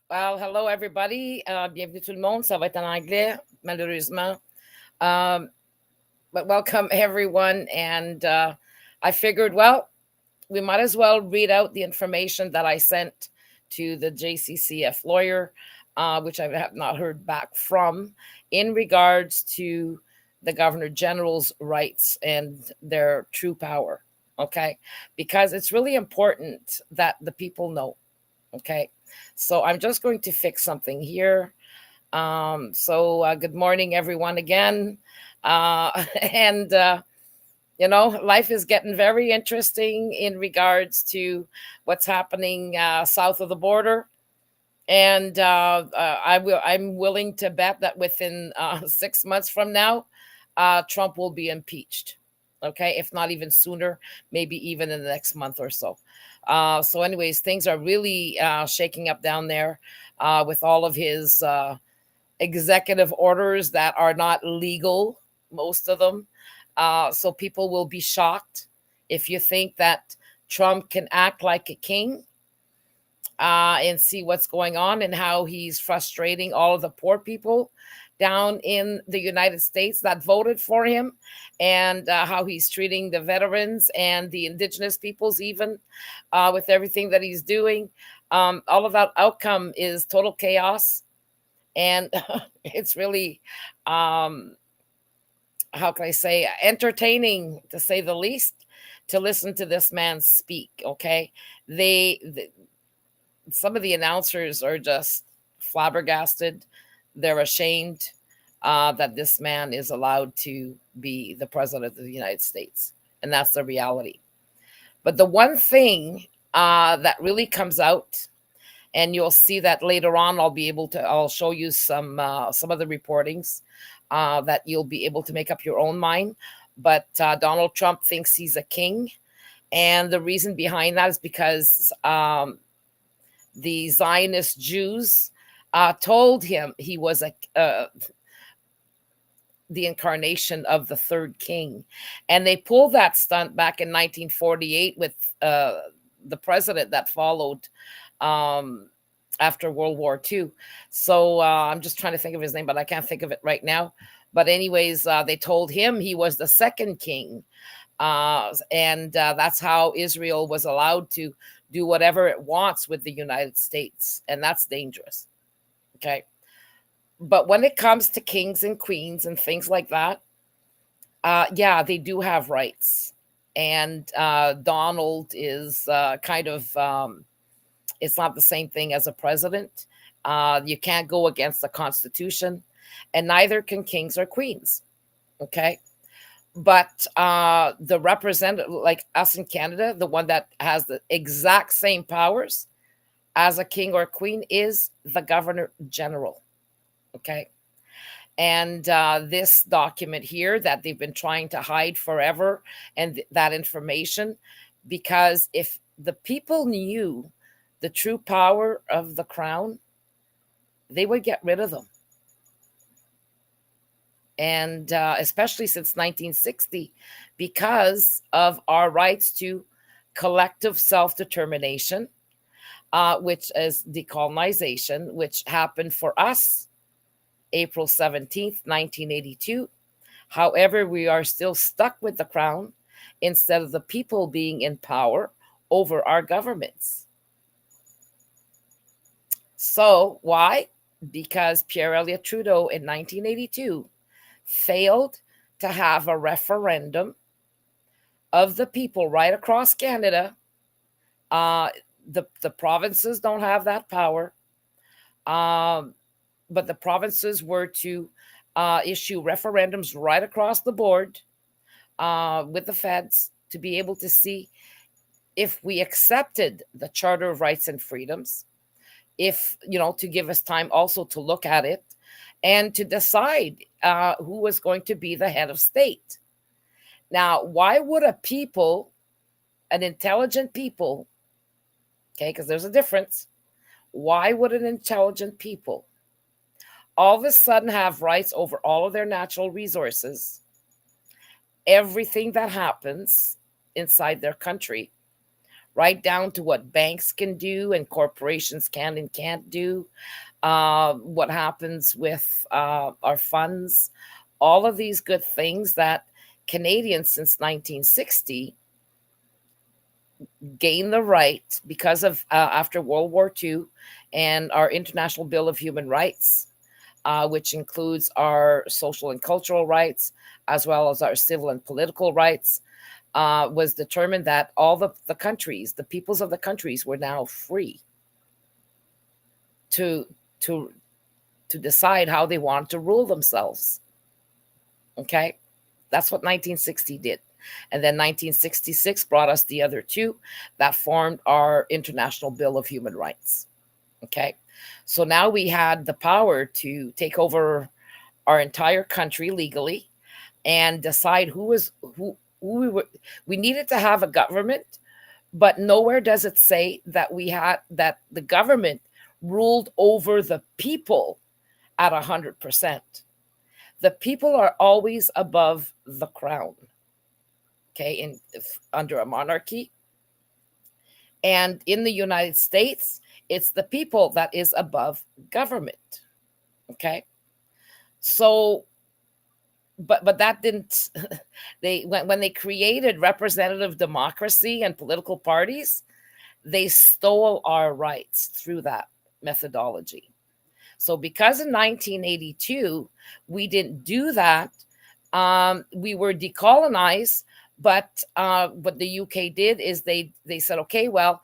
Well, hello everybody. Bienvenue tout le monde. Ça va être en anglais, malheureusement. Um, but welcome everyone. And I figured, well, we might as well read out the information that I sent to the JCCF lawyer, which I have not heard back from, in regards to the Governor General's rights and their true power. Okay. Because it's really important that the people know. Okay. So I'm just going to fix something here. Good morning, everyone, again. And, life is getting very interesting in regards to what's happening south of the border. And I'm willing to bet that within 6 months from now, Trump will be impeached. Okay, if not even sooner, maybe even in the next month or so. Anyways, things are really shaking up down there with all of his executive orders that are not legal, most of them. So people will be shocked if you think that Trump can act like a king and see what's going on and how he's frustrating all of the poor people down in the United States that voted for him, and how he's treating the veterans and the indigenous peoples, even with everything that he's doing. All of that outcome is total chaos. And it's really, um, how can I say, entertaining to say the least, to listen to this man speak. Okay. They some of the announcers are just flabbergasted. They're ashamed that this man is allowed to be the president of the United States. And that's the reality. But the one thing that really comes out, and you'll see that later on, I'll show you some of the reportings that you'll be able to make up your own mind. But Donald Trump thinks he's a king. And the reason behind that is because the Zionist Jews told him he was the incarnation of the third king. And they pulled that stunt back in 1948 with the president that followed after World War II. So I'm just trying to think of his name, but I can't think of it right now. But anyways, they told him he was the second king. And that's how Israel was allowed to do whatever it wants with the United States. And that's dangerous. Okay. But when it comes to kings and queens and things like that, yeah, they do have rights. And Donald is kind of, it's not the same thing as a president. You can't go against the Constitution, and neither can kings or queens. Okay. But the representative, like us in Canada, the one that has the exact same powers as a king or queen is the Governor General. Okay. And this document here that they've been trying to hide forever, and that information, because if the people knew the true power of the crown, they would get rid of them. And especially since 1960, because of our rights to collective self-determination, which is decolonization, which happened for us April 17th, 1982. However, we are still stuck with the crown instead of the people being in power over our governments. So why? Because Pierre Elliott Trudeau in 1982 failed to have a referendum of the people right across Canada. The provinces don't have that power. But the provinces were to issue referendums right across the board with the feds to be able to see if we accepted the Charter of Rights and Freedoms, if, to give us time also to look at it and to decide who was going to be the head of state. Now, why would an intelligent people, okay, because there's a difference, why would an intelligent people all of a sudden have rights over all of their natural resources, everything that happens inside their country, right down to what banks can do and corporations can and can't do, what happens with our funds, all of these good things that Canadians since 1960 gained the right because of after World War II and our International Bill of Human Rights, which includes our social and cultural rights as well as our civil and political rights, was determined that all the countries, the peoples of the countries, were now free to to to decide how they want to rule themselves. Okay, that's what 1960 did. And then 1966 brought us the other two that formed our International Bill of Human Rights. Okay, so now we had the power to take over our entire country legally and decide who we were. We needed to have a government, but nowhere does it say that we had that the government ruled over the people at 100%. The people are always above the crown. Okay, under a monarchy, and in the United States, it's the people that is above government. Okay, so but that didn't they when they created representative democracy and political parties, they stole our rights through that methodology. So because in 1982 we didn't do that, we were decolonized. But what the UK did is they said, okay, well,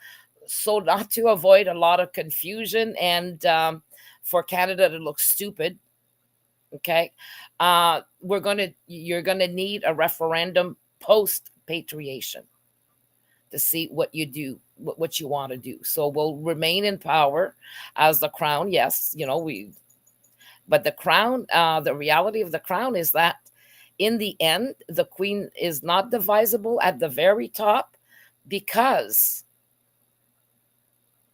so not to avoid a lot of confusion and for Canada to look stupid, okay, you're gonna need a referendum post patriation to see what you do, what you want to do. So we'll remain in power as the crown. Yes, but the crown, the reality of the crown is that in the end, the queen is not divisible at the very top because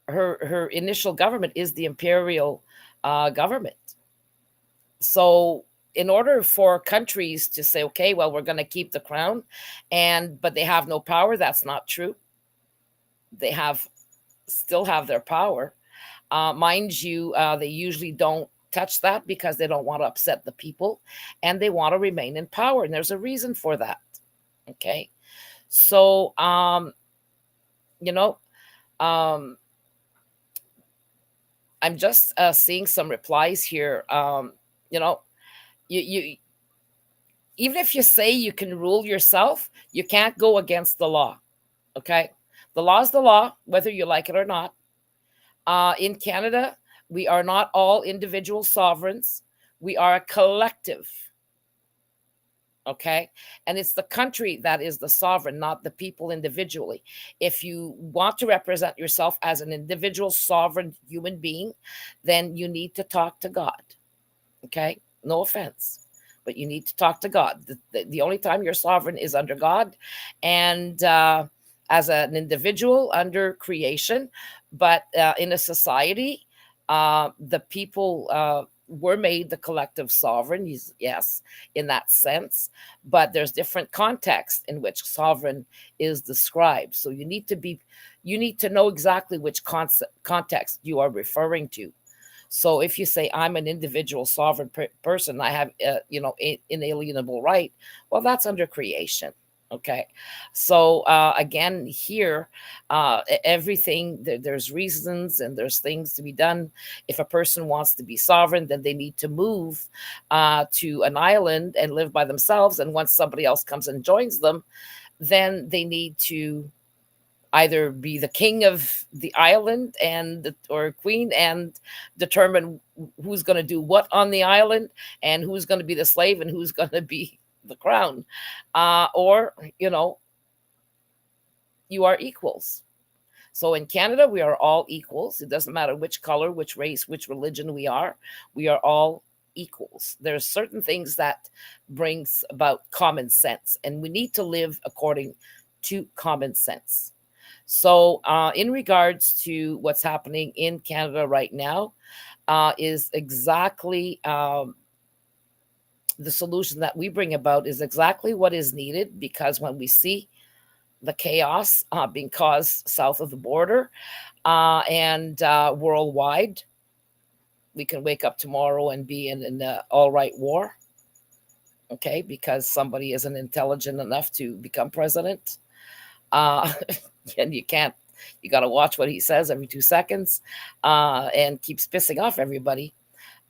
her initial government is the imperial government. So in order for countries to say, okay, well, we're going to keep the crown, but they have no power, that's not true. They still have their power. Mind you, they usually don't touch that because they don't want to upset the people and they want to remain in power. And there's a reason for that. Okay. So, you know, um, I'm just seeing some replies here. You know, you even if you say you can rule yourself, you can't go against the law. Okay. The law is the law, whether you like it or not. In Canada, we are not all individual sovereigns. We are a collective. Okay. And it's the country that is the sovereign, not the people individually. If you want to represent yourself as an individual sovereign human being, then you need to talk to God. Okay. No offense, but you need to talk to God. The only time you're sovereign is under God and as an individual under creation. But in a society, the people were made the collective sovereign, yes, in that sense. But there's different context in which sovereign is described. So you need to know exactly which context you are referring to. So if you say I'm an individual sovereign person, I have inalienable right. Well, that's under creation. Okay. So again, here, everything there's reasons and there's things to be done. If a person wants to be sovereign, then they need to move to an island and live by themselves. And once somebody else comes and joins them, then they need to either be the king of the island or queen and determine who's going to do what on the island and who's going to be the slave and who's going to be the crown, or you are equals. So in Canada, we are all equals. It doesn't matter which color, which race, which religion we are all equals. There's certain things that brings about common sense, and we need to live according to common sense. So in regards to what's happening in Canada right now, is exactly the solution that we bring about is exactly what is needed, because when we see the chaos being caused south of the border and worldwide. We can wake up tomorrow and be in an all right war, okay, because somebody isn't intelligent enough to become president. Uh, and you can't, you got to watch what he says every 2 seconds and keeps pissing off everybody.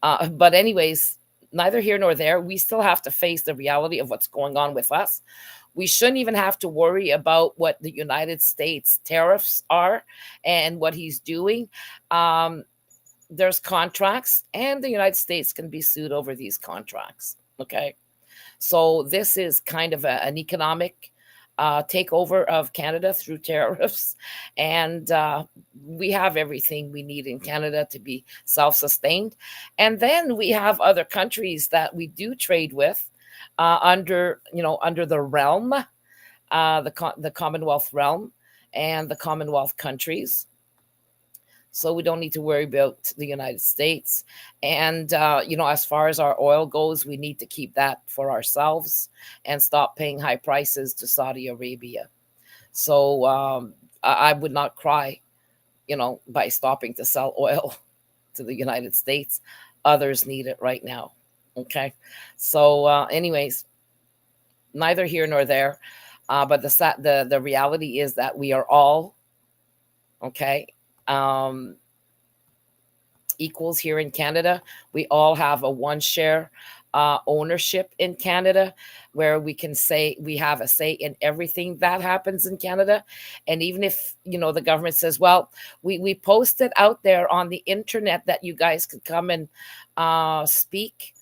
But, anyways, neither here nor there. We still have to face the reality of what's going on with us. We shouldn't even have to worry about what the United States tariffs are and what he's doing. Um, there's contracts, and the United States can be sued over these contracts. Okay. So this is kind of an economic takeover of Canada through tariffs. And we have everything we need in Canada to be self sustained. And then we have other countries that we do trade with under, under the realm, the Commonwealth realm and the Commonwealth countries. So we don't need to worry about the United States. And, as far as our oil goes, we need to keep that for ourselves and stop paying high prices to Saudi Arabia. So I would not cry, by stopping to sell oil to the United States. Others need it right now. Okay. So, anyways, neither here nor there. But the reality is that we are all, okay, um, equals here in Canada. We all have a one share ownership in Canada where we can say we have a say in everything that happens in Canada. And even if, the government says, well, we posted out there on the internet that you guys could come and speak,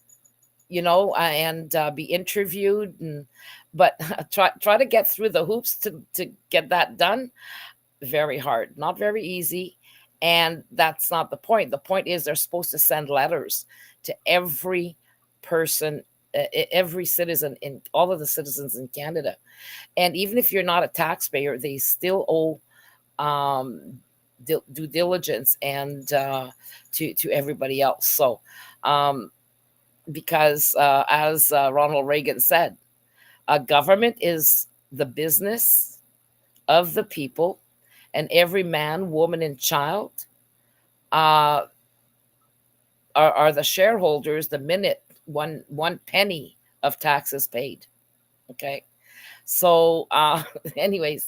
and be interviewed. But try to get through the hoops to get that done. Very hard, not very easy. And that's not the point. The point is they're supposed to send letters to every person, every citizen, in all of the citizens in Canada. And even if you're not a taxpayer, they still owe due diligence and to everybody else. So because as Ronald Reagan said, a government is the business of the people, and every man, woman, and child uh, are the shareholders the minute one penny of taxes paid. Okay, so anyways,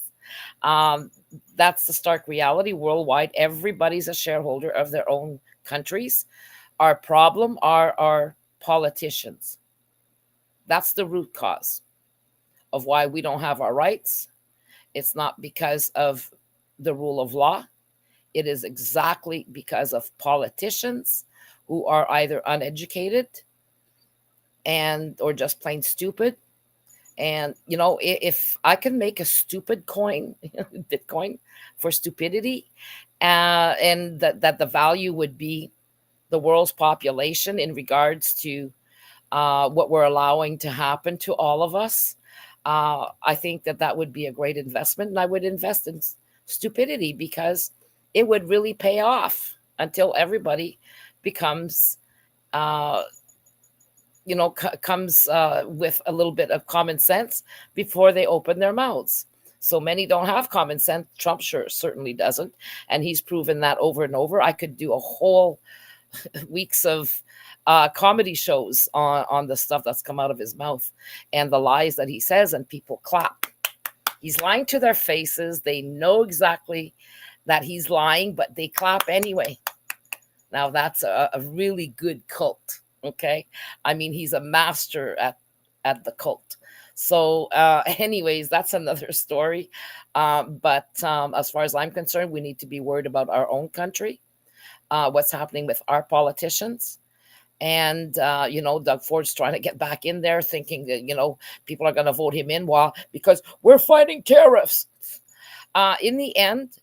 um, that's the stark reality worldwide. Everybody's a shareholder of their own countries. Our problem are our politicians. That's the root cause of why we don't have our rights. It's not because of the rule of law. It is exactly because of politicians who are either uneducated and or just plain stupid. And if I can make a stupid coin, Bitcoin, for stupidity, and that the value would be the world's population in regards to what we're allowing to happen to all of us, I think that would be a great investment, and I would invest in stupidity because it would really pay off until everybody becomes, uh, comes with a little bit of common sense before they open their mouths. So many don't have common sense. Trump certainly doesn't, and he's proven that over and over. I could do a whole weeks of comedy shows on the stuff that's come out of his mouth and the lies that he says, and people clap. He's lying to their faces. They know exactly that he's lying, but they clap anyway. Now that's a really good cult. Okay, I mean, he's a master at the cult. So anyways, that's another story. But as far as I'm concerned, we need to be worried about our own country, what's happening with our politicians. And Doug Ford's trying to get back in there, thinking that people are going to vote him in, while because we're fighting tariffs. In the end,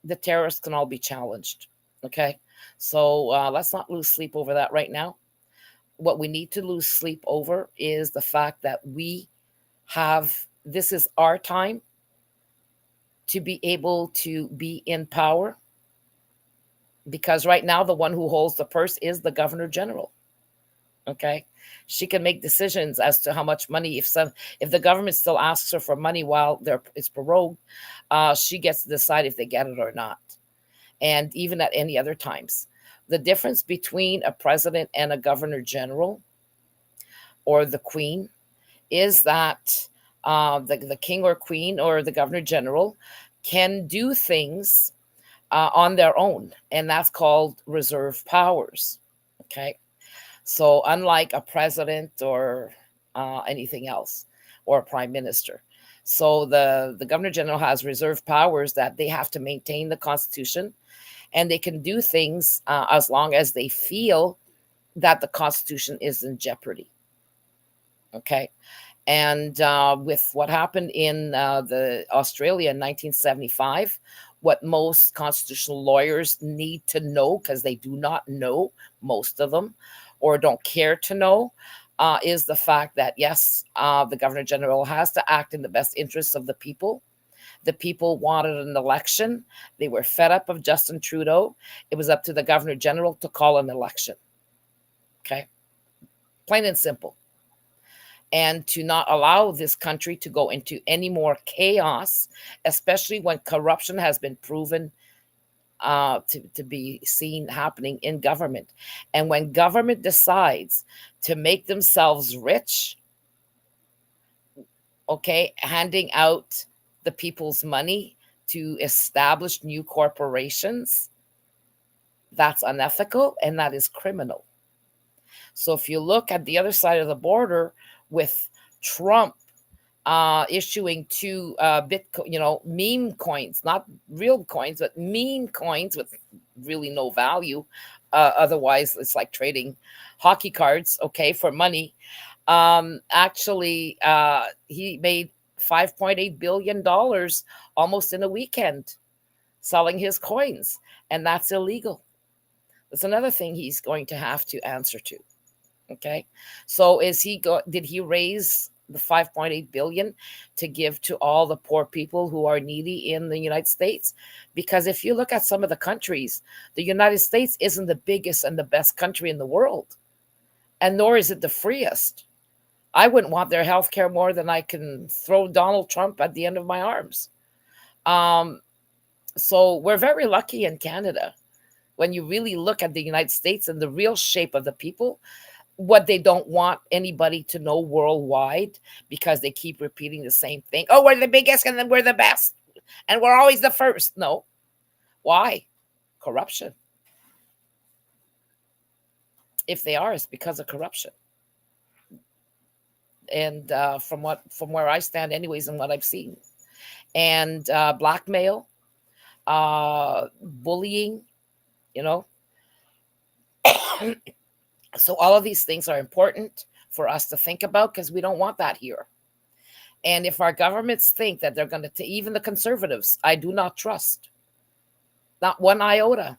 the tariffs can all be challenged. Okay, so let's not lose sleep over that right now. What we need to lose sleep over is the fact that we have, this is our time to be able to be in power, because right now the one who holds the purse is the governor general. Okay, she can make decisions as to how much money. If the government still asks her for money while it's prorogued, she gets to decide if they get it or not. And even at any other times, the difference between a president and a governor general or the queen is that the king or queen or the governor general can do things on their own, and that's called reserve powers. Okay, so unlike a president or anything else, or a prime minister, so the governor general has reserve powers that they have to maintain the constitution, and they can do things as long as they feel that the constitution is in jeopardy. Okay, and with what happened in the Australia in 1975, what most constitutional lawyers need to know, because they do not know, most of them, or don't care to know, is the fact that yes, the governor general has to act in the best interests of the people. The people wanted an election. They were fed up of Justin Trudeau. It was up to the governor general to call an election. Okay, plain and simple, and to not allow this country to go into any more chaos, especially when corruption has been proven to be seen happening in government. And when government decides to make themselves rich, okay, handing out the people's money to establish new corporations, that's unethical and that is criminal. So if you look at the other side of the border with Trump issuing two Bitcoin, meme coins, not real coins, but meme coins with really no value. Otherwise, it's like trading hockey cards, okay, for money. Actually, he made $5.8 billion almost in a weekend selling his coins, and that's illegal. That's another thing he's going to have to answer to. Okay, so did he raise the 5.8 billion to give to all the poor people who are needy in the United States? Because if you look at some of the countries, the United States isn't the biggest and the best country in the world, and nor is it the freest. I wouldn't want their health care more than I can throw Donald Trump at the end of my arms. So we're very lucky in Canada. When you really look at the United States and the real shape of the people, what they don't want anybody to know worldwide, because they keep repeating the same thing. Oh, we're the biggest and then we're the best and we're always the first. No. Why? Corruption. If they are, it's because of corruption. And from where I stand anyways, and what I've seen, and blackmail, bullying, you know. So all of these things are important for us to think about, because we don't want that here. And if our governments think that they're going to, even the conservatives, I do not trust. Not one iota.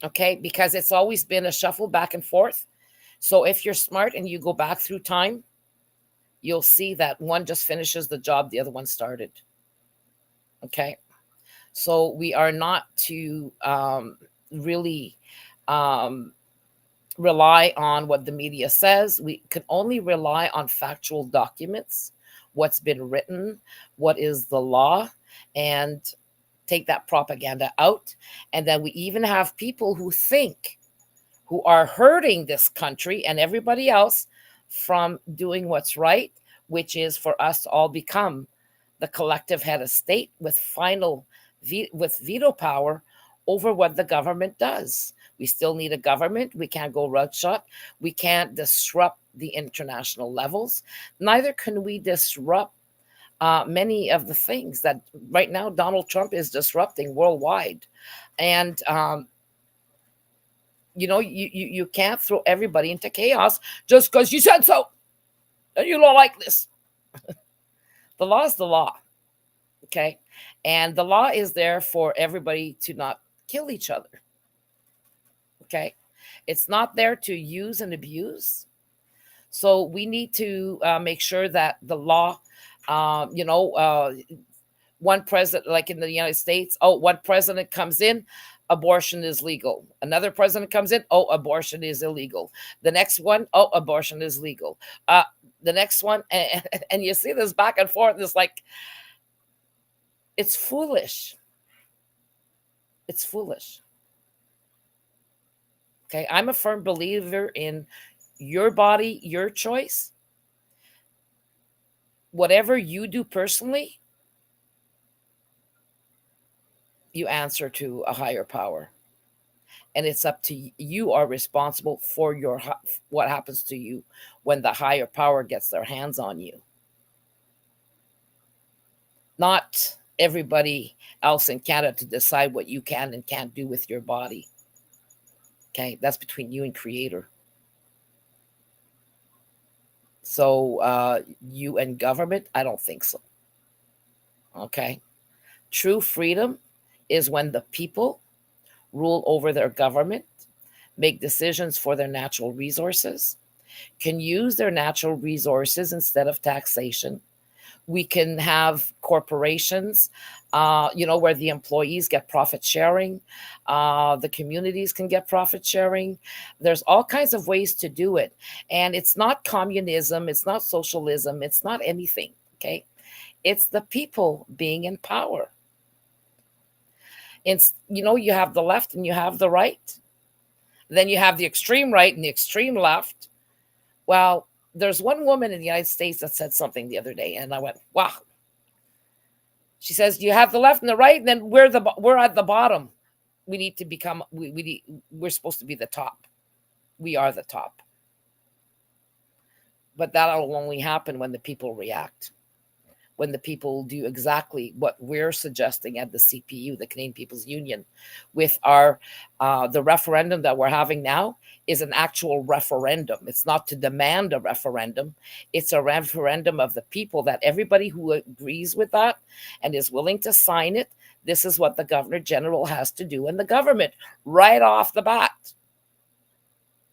Okay, because it's always been a shuffle back and forth. So if you're smart and you go back through time, you'll see that one just finishes the job the other one started. Okay, so we are not to really rely on what the media says. We can only rely on factual documents, what's been written, what is the law, and take that propaganda out. And then we even have people who are hurting this country and everybody else from doing what's right, which is for us to all become the collective head of state with veto power over what the government does. We still need a government. We can't go roughshod. We can't disrupt the international levels. Neither can we disrupt many of the things that right now Donald Trump is disrupting worldwide. And you can't throw everybody into chaos just because you said so and you don't like this. The law is the law. Okay, and the law is there for everybody to not kill each other. Okay, it's not there to use and abuse. So we need to make sure that the law, one president, like in the United States, one president comes in, abortion is legal. Another president comes in, oh, abortion is illegal. The next one, oh, abortion is legal. Uh, the next one, and you see this back and forth. It's like, it's foolish. It's foolish. Okay, I'm a firm believer in your body, your choice. Whatever you do personally, you answer to a higher power. And it's up to you. You are responsible for what happens to you when the higher power gets their hands on you. Not everybody else in Canada to decide what you can and can't do with your body. Okay, that's between you and Creator. So you and government, I don't think so. Okay, true freedom is when the people rule over their government, make decisions for their natural resources, can use their natural resources instead of taxation. We can have corporations, where the employees get profit sharing. The communities can get profit sharing. There's all kinds of ways to do it. And it's not communism. It's not socialism. It's not anything. Okay. It's the people being in power. It's, you have the left and you have the right. Then you have the extreme right and the extreme left. Well, there's one woman in the United States that said something the other day, and I went, wow. She says, you have the left and the right, and then we're at the bottom. We need to become, we're supposed to be the top. We are the top. But that'll only happen when the people react. When the people do exactly what we're suggesting at the CPU, the Canadian People's Union, with our the referendum that we're having now is an actual referendum. It's not to demand a referendum. It's a referendum of the people, that everybody who agrees with that and is willing to sign it, this is what the Governor General has to do in the government right off the bat.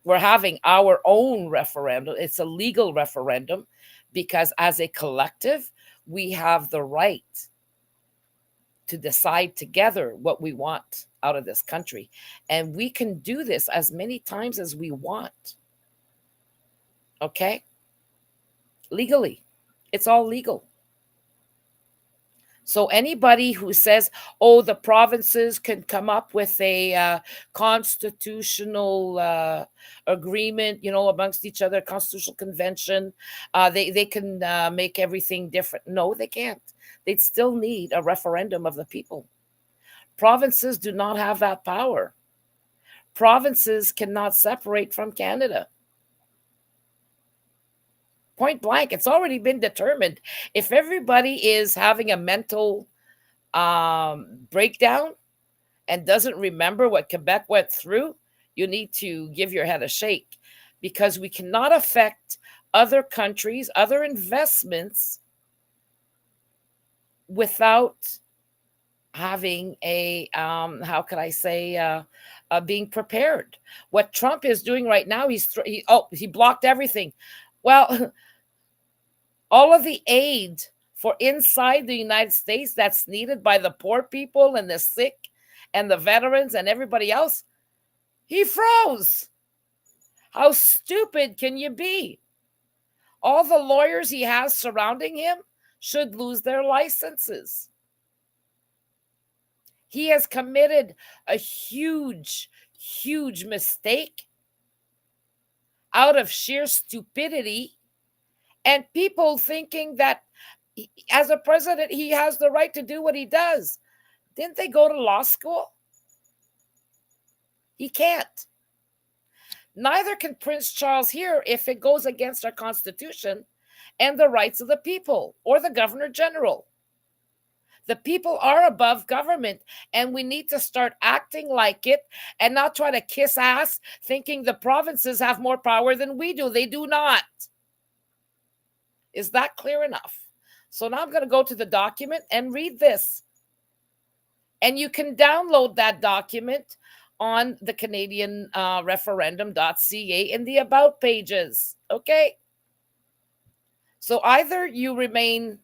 We're having our own referendum. It's a legal referendum because as a collective, we have the right to decide together what we want out of this country. And we can do this as many times as we want. Okay? Legally. It's all legal. So anybody who says, oh, the provinces can come up with a constitutional agreement, amongst each other, constitutional convention, they can make everything different. No, they can't. They'd still need a referendum of the people. Provinces do not have that power. Provinces cannot separate from Canada. Point blank, it's already been determined. If everybody is having a mental breakdown and doesn't remember what Quebec went through, you need to give your head a shake, because we cannot affect other countries, other investments, without having a being prepared. What Trump is doing right now, he blocked everything. Well, all of the aid for inside the United States that's needed by the poor people and the sick and the veterans and everybody else, he froze. How stupid can you be? All the lawyers he has surrounding him should lose their licenses. He has committed a huge, huge mistake out of sheer stupidity, and people thinking that as a president, he has the right to do what he does. Didn't they go to law school? He can't. Neither can Prince Charles here if it goes against our Constitution and the rights of the people or the Governor General. The people are above government, and we need to start acting like it and not try to kiss ass thinking the provinces have more power than we do. They do not. Is that clear enough? So now I'm going to go to the document and read this. And you can download that document on the Canadian referendum.ca in the About pages. Okay? So either you remain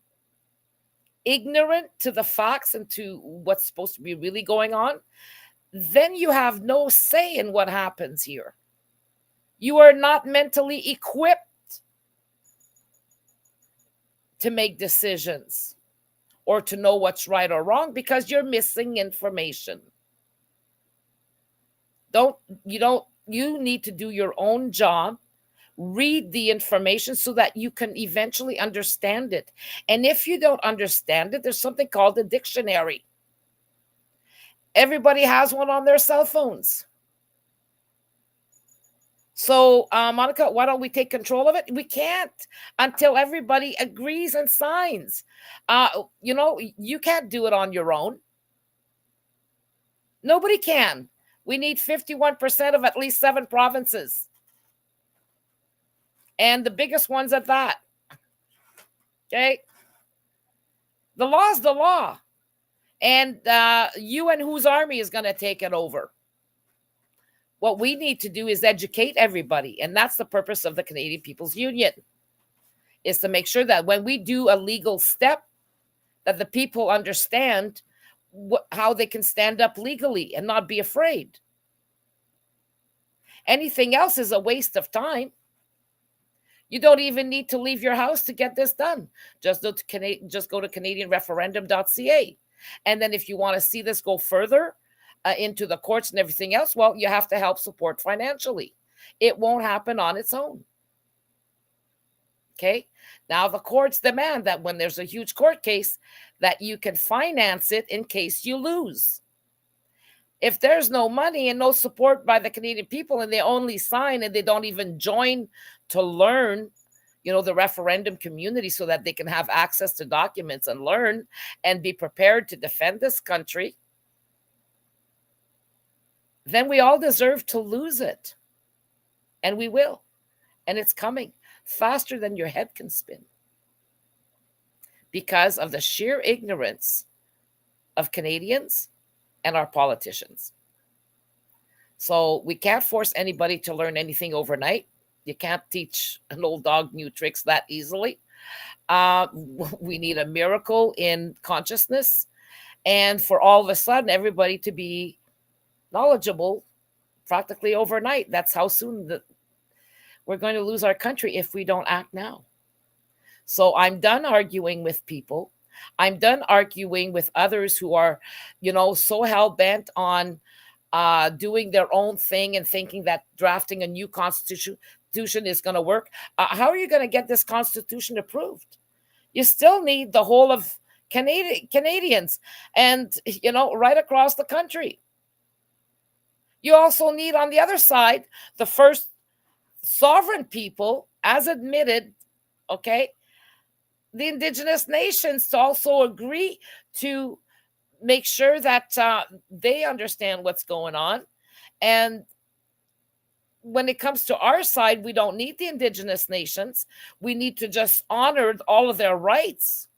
ignorant to the facts and to what's supposed to be really going on, then you have no say in what happens here. You are not mentally equipped to make decisions or to know what's right or wrong because you're missing information. You need to do your own job, read the information so that you can eventually understand it. And if you don't understand it, there's something called a dictionary. Everybody has one on their cell phones. So, Monica, why don't we take control of it? We can't until everybody agrees and signs. You can't do it on your own. Nobody can. We need 51% of at least 7 provinces. And the biggest ones at that. Okay? The law is the law. And you and whose army is going to take it over? What we need to do is educate everybody. And that's the purpose of the Canadian People's Union, is to make sure that when we do a legal step, that the people understand how they can stand up legally and not be afraid. Anything else is a waste of time. You don't even need to leave your house to get this done. Just go to canadianreferendum.ca. And then if you want to see this go further into the courts and everything else, well, you have to help support financially. It won't happen on its own. Okay? Now, the courts demand that when there's a huge court case, that you can finance it in case you lose. If there's no money and no support by the Canadian people and they only sign and they don't even join to learn, the referendum community so that they can have access to documents and learn and be prepared to defend this country, then we all deserve to lose it. And we will. And it's coming faster than your head can spin because of the sheer ignorance of Canadians and our politicians. So we can't force anybody to learn anything overnight. You can't teach an old dog new tricks that easily. We need a miracle in consciousness, and for all of a sudden everybody to be knowledgeable practically overnight. That's how soon we're going to lose our country if we don't act now. So I'm done arguing with people. I'm done arguing with others who are, so hell-bent on doing their own thing and thinking that drafting a new constitution is going to work. How are you going to get this constitution approved? You still need the whole of Canadians and, right across the country. You also need on the other side, the first sovereign people, as admitted, okay, the Indigenous nations to also agree to make sure that they understand what's going on. And when it comes to our side, we don't need the Indigenous nations. We need to just honor all of their rights.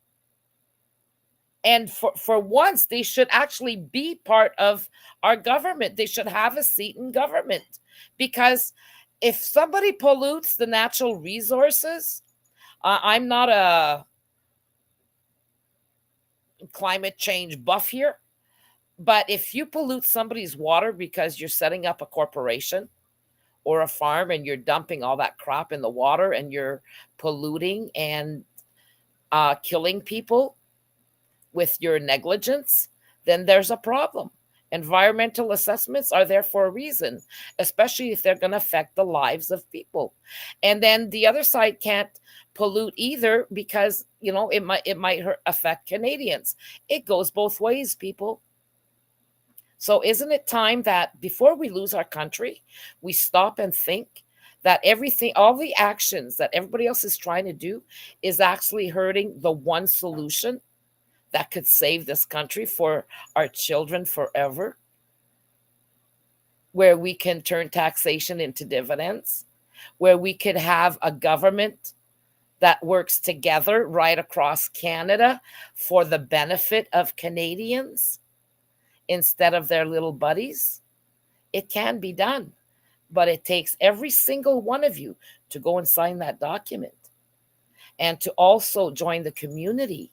And for once, they should actually be part of our government. They should have a seat in government. Because if somebody pollutes the natural resources, I'm not a climate change buff here, but if you pollute somebody's water because you're setting up a corporation or a farm and you're dumping all that crap in the water and you're polluting and killing people with your negligence, then there's a problem. Environmental assessments are there for a reason, especially if they're going to affect the lives of people. And then the other side can't pollute either because, it might affect Canadians. It goes both ways, people. So isn't it time that before we lose our country, we stop and think that all the actions that everybody else is trying to do is actually hurting the one solution that could save this country for our children forever, where we can turn taxation into dividends, where we could have a government that works together right across Canada for the benefit of Canadians instead of their little buddies. It can be done, but it takes every single one of you to go and sign that document and to also join the community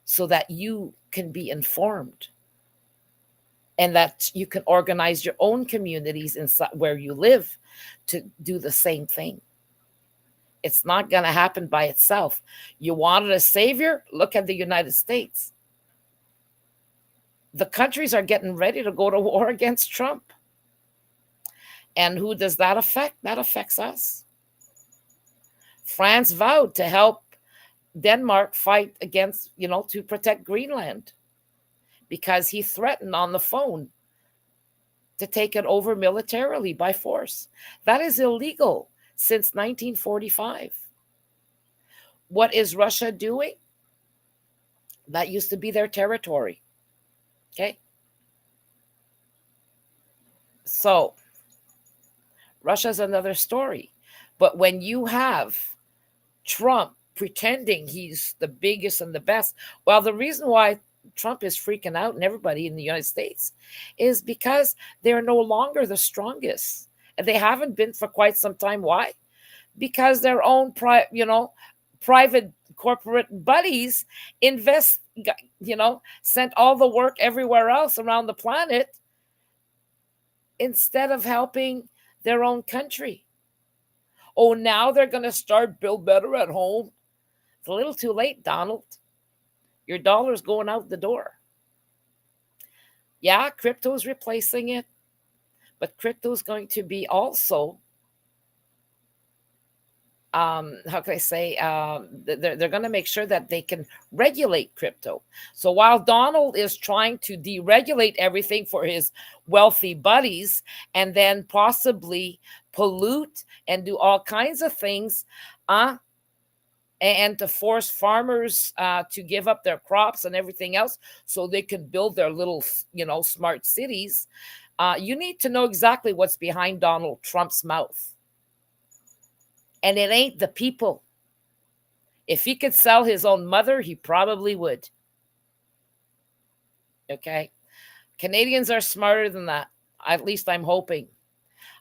so that you can be informed. and that you can organize your own communities inside where you live to do the same thing. It's not going to happen by itself. You wanted a savior? Look at the United States. The countries are getting ready to go to war against Trump. And who does that affect? That affects us. France vowed to help Denmark fight against, to protect Greenland because he threatened on the phone to take it over militarily by force. That is illegal since 1945. What is Russia doing? That used to be their territory. Okay? So, Russia's another story. But when you have Trump pretending he's the biggest and the best, well, the reason why Trump is freaking out and everybody in the United States is because they're no longer the strongest. And they haven't been for quite some time. Why? Because their own private corporate buddies sent all the work everywhere else around the planet instead of helping their own country. Oh, now they're going to start build better at home. It's a little too late, Donald. Your dollar's going out the door. Yeah, crypto's replacing it, but crypto's going to be also, how can I say, they're going to make sure that they can regulate crypto. So while Donald is trying to deregulate everything for his wealthy buddies and then possibly pollute and do all kinds of things, and to force farmers to give up their crops and everything else so they can build their little, smart cities, you need to know exactly what's behind Donald Trump's mouth. And it ain't the people. If he could sell his own mother, he probably would. Okay? Canadians are smarter than that. At least I'm hoping.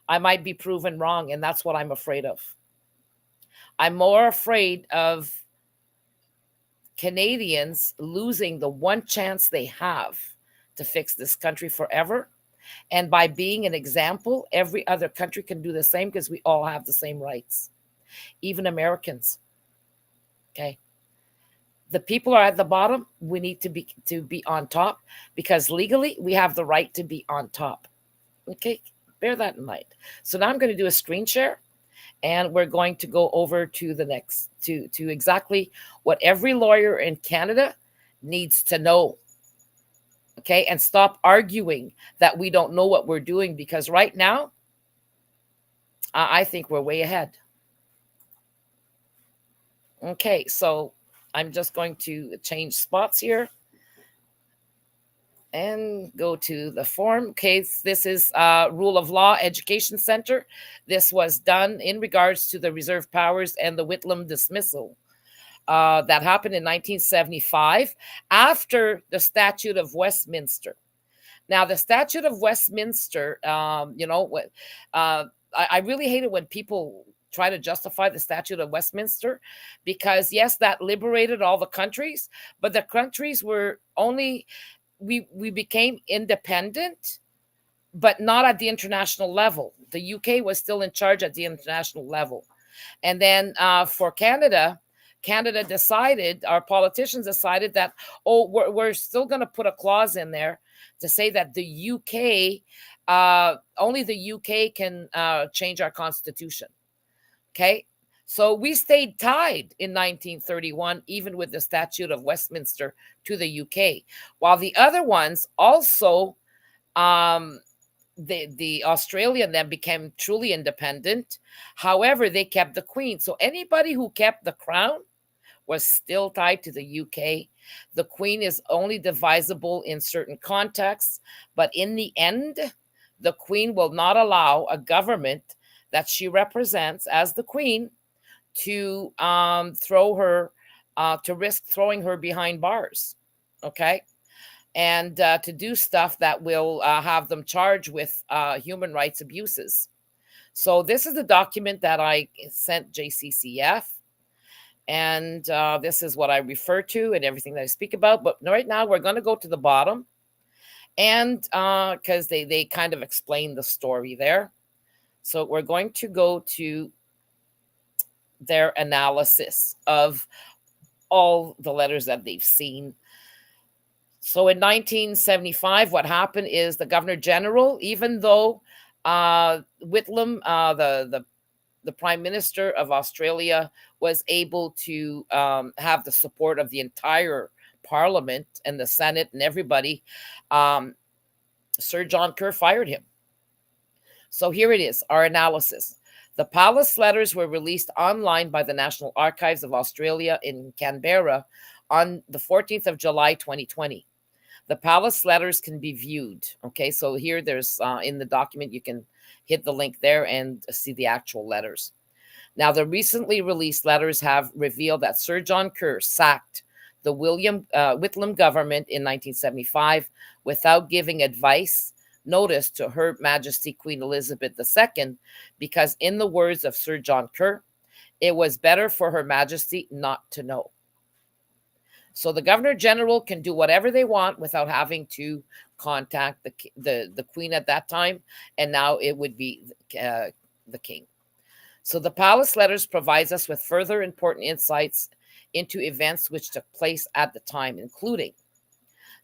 I might be proven wrong, and that's what I'm afraid of. I'm more afraid of Canadians losing the one chance they have to fix this country forever. And by being an example, every other country can do the same because we all have the same rights, even Americans. Okay. The people are at the bottom. We need to be on top because legally we have the right to be on top. Okay. Bear that in mind. So now I'm going to do a screen share. And we're going to go over to the next, to exactly what every lawyer in Canada needs to know. Okay, and stop arguing that we don't know what we're doing, because right now, I think we're way ahead. Okay, so I'm just going to change spots here and go to the form. Okay, this is Rule of Law Education Center. This was done in regards to the reserve powers and the Whitlam dismissal that happened in 1975 after the Statute of Westminster. Now, the Statute of Westminster, I really hate it when people try to justify the Statute of Westminster because, yes, that liberated all the countries, but the countries were only... We became independent, but not at the international level. The UK was still in charge at the international level. And then for Canada decided, our politicians decided that, we're still going to put a clause in there to say that the UK, only the UK can change our constitution. Okay. So we stayed tied in 1931, even with the Statute of Westminster, to the UK, while the other ones also, the Australian then became truly independent. However, they kept the Queen. So anybody who kept the crown was still tied to the UK. The Queen is only divisible in certain contexts, but in the end, the Queen will not allow a government that she represents as the Queen to risk throwing her behind bars, okay? And to do stuff that will have them charged with human rights abuses. So this is the document that I sent JCCF. And this is what I refer to and everything that I speak about. But right now we're going to go to the bottom. And because they kind of explain the story there. So we're going to go to their analysis of all the letters that they've seen. So in 1975, what happened is the Governor General, even though Whitlam, the Prime Minister of Australia, was able to have the support of the entire Parliament and the Senate and everybody, um, Sir John Kerr fired him. So here it is, our analysis. The palace letters were released online by the National Archives of Australia in Canberra on the 14th of July, 2020. The palace letters can be viewed. Okay, so here there's in the document, you can hit the link there and see the actual letters. Now, the recently released letters have revealed that Sir John Kerr sacked the Whitlam government in 1975 without giving notice to Her Majesty Queen Elizabeth II, because in the words of Sir John Kerr, it was better for Her Majesty not to know. So the Governor General can do whatever they want without having to contact the Queen at that time, and now it would be the King. So the palace letters provides us with further important insights into events which took place at the time, including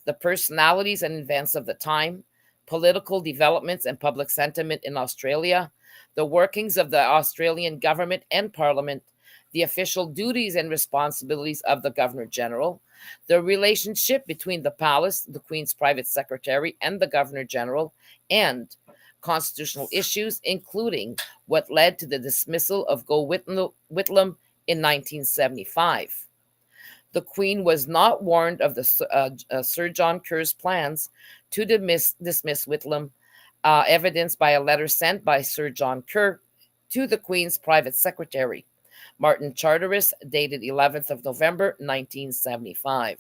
the personalities and events of the time, political developments and public sentiment in Australia, the workings of the Australian government and Parliament, the official duties and responsibilities of the Governor General, the relationship between the palace, the Queen's private secretary, and the Governor General, and constitutional issues, including what led to the dismissal of Go Whitlam in 1975. The Queen was not warned of Sir John Kerr's plans to dismiss Whitlam, evidenced by a letter sent by Sir John Kerr to the Queen's private secretary, Martin Charteris, dated 11th of November, 1975.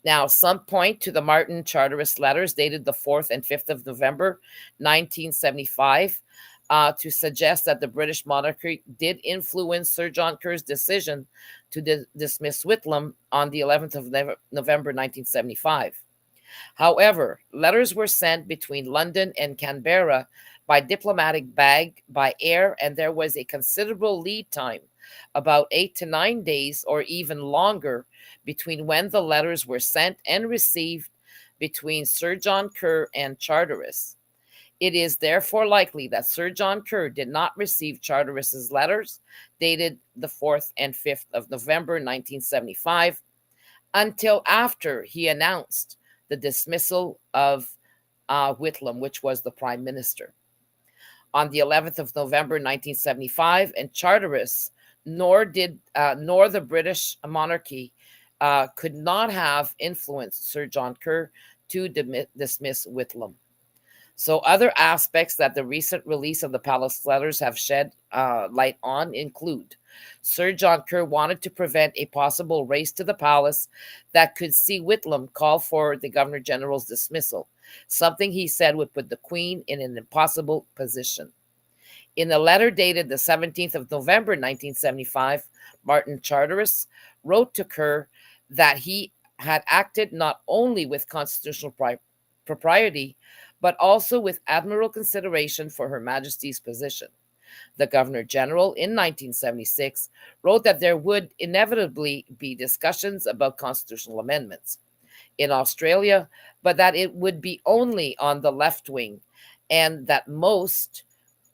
Now, some point to the Martin Charteris letters dated the 4th and 5th of November, 1975, to suggest that the British monarchy did influence Sir John Kerr's decision to dismiss Whitlam on the 11th of November, 1975. However, letters were sent between London and Canberra by diplomatic bag by air, and there was a considerable lead time, about 8 to 9 days or even longer, between when the letters were sent and received between Sir John Kerr and Charteris. It is therefore likely that Sir John Kerr did not receive Charteris's letters dated the 4th and 5th of November 1975 until after he announced the dismissal of Whitlam, which was the Prime Minister, on the 11th of November 1975, and Charteris nor the British monarchy could not have influenced Sir John Kerr to dismiss Whitlam. So other aspects that the recent release of the palace letters have shed light on include Sir John Kerr wanted to prevent a possible race to the palace that could see Whitlam call for the Governor General's dismissal, something he said would put the Queen in an impossible position. In a letter dated the 17th of November 1975, Martin Charteris wrote to Kerr that he had acted not only with constitutional propriety, but also with admirable consideration for Her Majesty's position. The Governor General in 1976 wrote that there would inevitably be discussions about constitutional amendments in Australia, but that it would be only on the left wing, and that most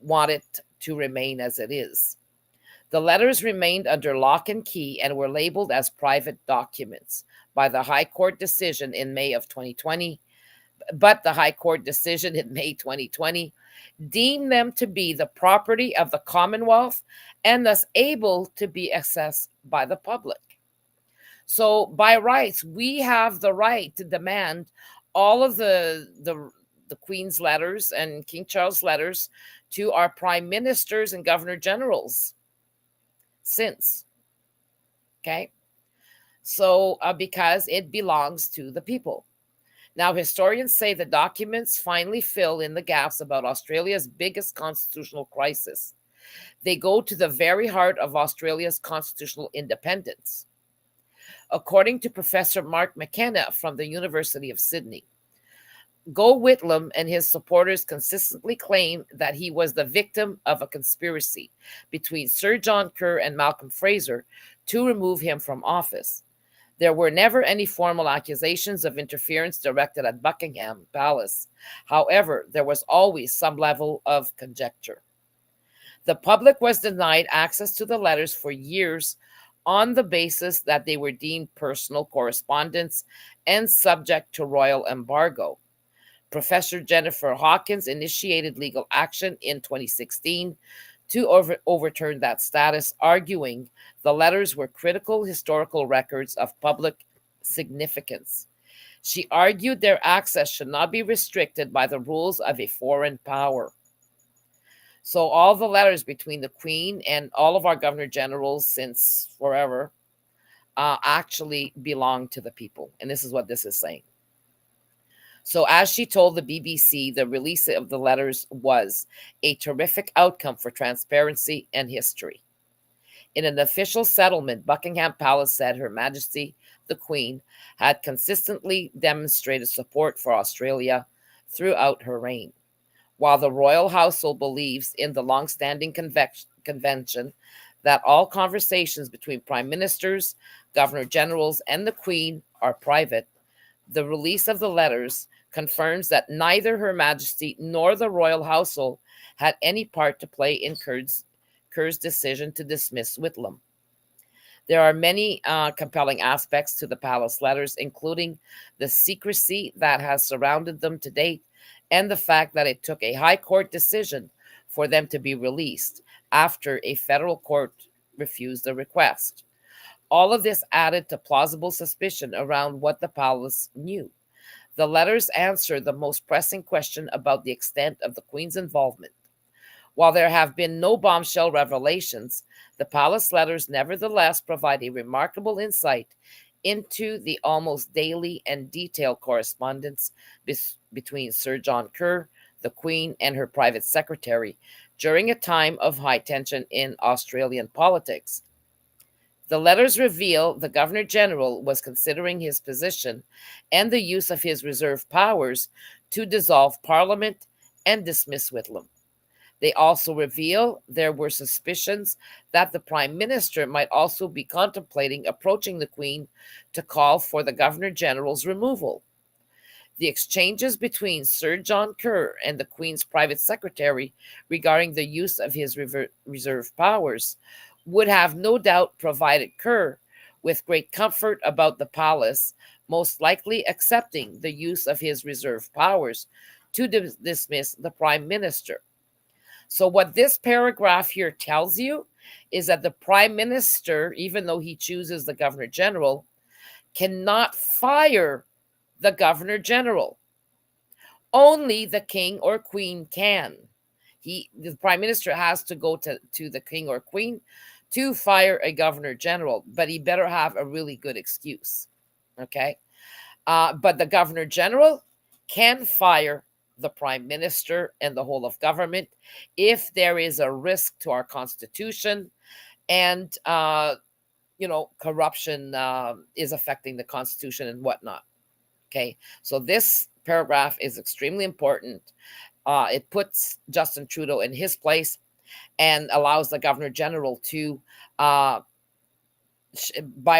want it to remain as it is. The letters remained under lock and key and were labeled as private documents by the High Court decision in May of 2020, but the High Court decision in May 2020 deemed them to be the property of the Commonwealth and thus able to be accessed by the public. So by rights, we have the right to demand all of the Queen's letters and King Charles' letters to our prime ministers and governor generals since. Okay? So because it belongs to the people. Now, historians say the documents finally fill in the gaps about Australia's biggest constitutional crisis. They go to the very heart of Australia's constitutional independence. According to Professor Mark McKenna from the University of Sydney, Go Whitlam and his supporters consistently claim that he was the victim of a conspiracy between Sir John Kerr and Malcolm Fraser to remove him from office. There were never any formal accusations of interference directed at Buckingham Palace. However, there was always some level of conjecture. The public was denied access to the letters for years on the basis that they were deemed personal correspondence and subject to royal embargo. Professor Jennifer Hawkins initiated legal action in 2016 to overturn that status, arguing the letters were critical historical records of public significance. She argued their access should not be restricted by the rules of a foreign power. So, all the letters between the Queen and all of our Governor Generals since forever actually belong to the people. And this is what this is saying. So, as she told the BBC, the release of the letters was a terrific outcome for transparency and history. In an official settlement, Buckingham Palace said Her Majesty, the Queen, had consistently demonstrated support for Australia throughout her reign. While the royal household believes in the long-standing convention that all conversations between prime ministers, governor generals, and the Queen are private, the release of the letters confirms that neither Her Majesty nor the royal household had any part to play in Kerr's decision to dismiss Whitlam. There are many compelling aspects to the palace letters, including the secrecy that has surrounded them to date and the fact that it took a high court decision for them to be released after a federal court refused the request. All of this added to plausible suspicion around what the palace knew. The letters answer the most pressing question about the extent of the Queen's involvement. While there have been no bombshell revelations, the palace letters nevertheless provide a remarkable insight into the almost daily and detailed correspondence between Sir John Kerr, the Queen, and her private secretary during a time of high tension in Australian politics. The letters reveal the Governor General was considering his position and the use of his reserve powers to dissolve Parliament and dismiss Whitlam. They also reveal there were suspicions that the Prime Minister might also be contemplating approaching the Queen to call for the Governor General's removal. The exchanges between Sir John Kerr and the Queen's private secretary regarding the use of his reserve powers would have no doubt provided Kerr with great comfort about the palace, most likely accepting the use of his reserve powers to dismiss the Prime Minister. So, what this paragraph here tells you is that the Prime Minister, even though he chooses the Governor General, cannot fire the Governor General. Only the King or Queen can. The Prime Minister has to go to the King or Queen to fire a Governor General, but he better have a really good excuse. Okay? But the Governor General can fire the Prime Minister and the whole of government if there is a risk to our Constitution and corruption is affecting the Constitution and whatnot. Okay, so this paragraph is extremely important. It puts Justin Trudeau in his place and allows the Governor General to, by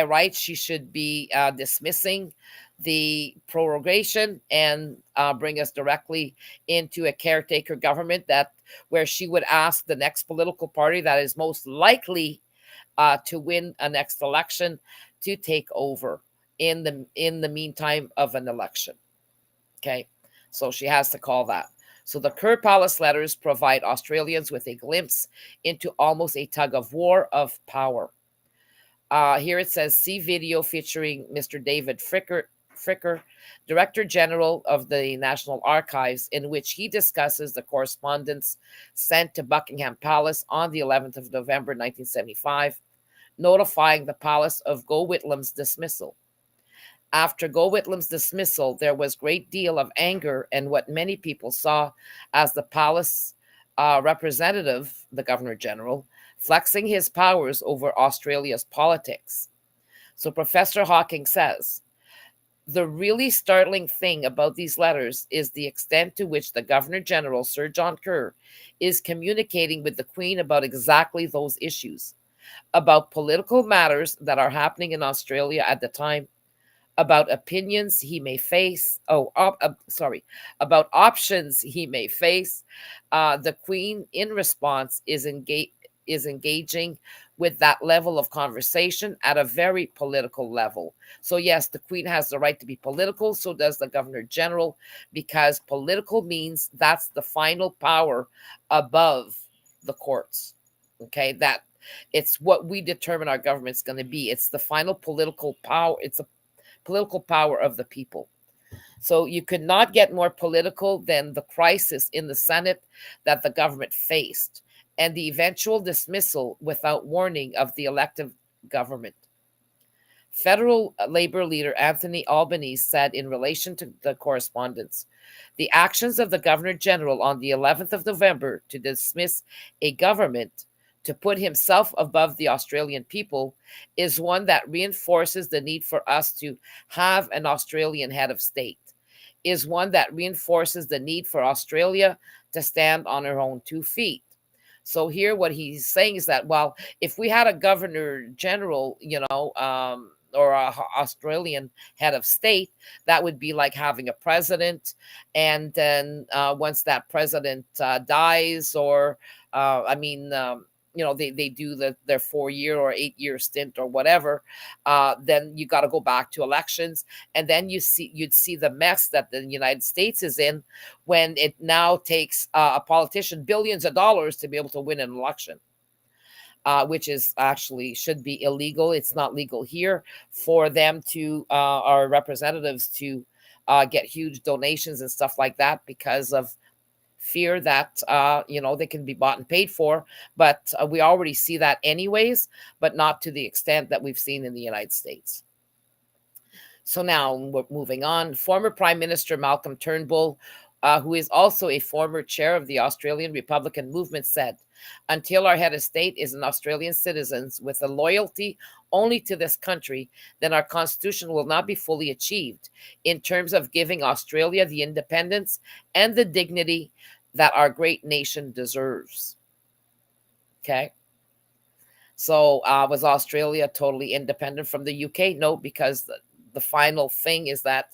rights, she should be dismissing the prorogation and bring us directly into a caretaker government where she would ask the next political party that is most likely to win a next election to take over in the meantime of an election. Okay, so she has to call that. So the Kerr Palace letters provide Australians with a glimpse into almost a tug of war of power. Here it says, see video featuring Mr. David Fricker, Director General of the National Archives, in which he discusses the correspondence sent to Buckingham Palace on the 11th of November 1975, notifying the palace of Go Whitlam's dismissal. After Go Whitlam's dismissal, there was a great deal of anger and what many people saw as the palace representative, the Governor General, flexing his powers over Australia's politics. So Professor Hawking says, The really startling thing about these letters is the extent to which the Governor General, Sir John Kerr, is communicating with the Queen about exactly those issues, about political matters that are happening in Australia at the time, about opinions he may face. About options he may face. The Queen, in response, is engaging with that level of conversation at a very political level. So yes, the Queen has the right to be political. So does the Governor General, because political means that's the final power above the courts. Okay, that it's what we determine our government's going to be. It's the final political power. It's a political power of the people. So you could not get more political than the crisis in the Senate that the government faced and the eventual dismissal without warning of the elective government. Federal labor leader Anthony Albanese said in relation to the correspondence, the actions of the Governor General on the 11th of November to dismiss a government to put himself above the Australian people is one that reinforces the need for us to have an Australian head of state, is one that reinforces the need for Australia to stand on her own 2 feet. So here, what he's saying is that, well, if we had a governor general, or a Australian head of state, that would be like having a president, and then once that president dies, or they do their 4 year or 8 year stint or whatever, then you got to go back to elections, and then you'd see the mess that the United States is in when it now takes a politician billions of dollars to be able to win an election. Which is actually should be illegal. It's not legal here for them to our representatives to get huge donations and stuff like that because of fear that they can be bought and paid for. But we already see that anyways, but not to the extent that we've seen in the United States. So now we're moving on. Former Prime Minister Malcolm Turnbull, who is also a former chair of the Australian Republican movement, said, until our head of state is an Australian citizen with a loyalty only to this country, then our constitution will not be fully achieved in terms of giving Australia the independence and the dignity that our great nation deserves. Okay. So was Australia totally independent from the UK? No, because the final thing is that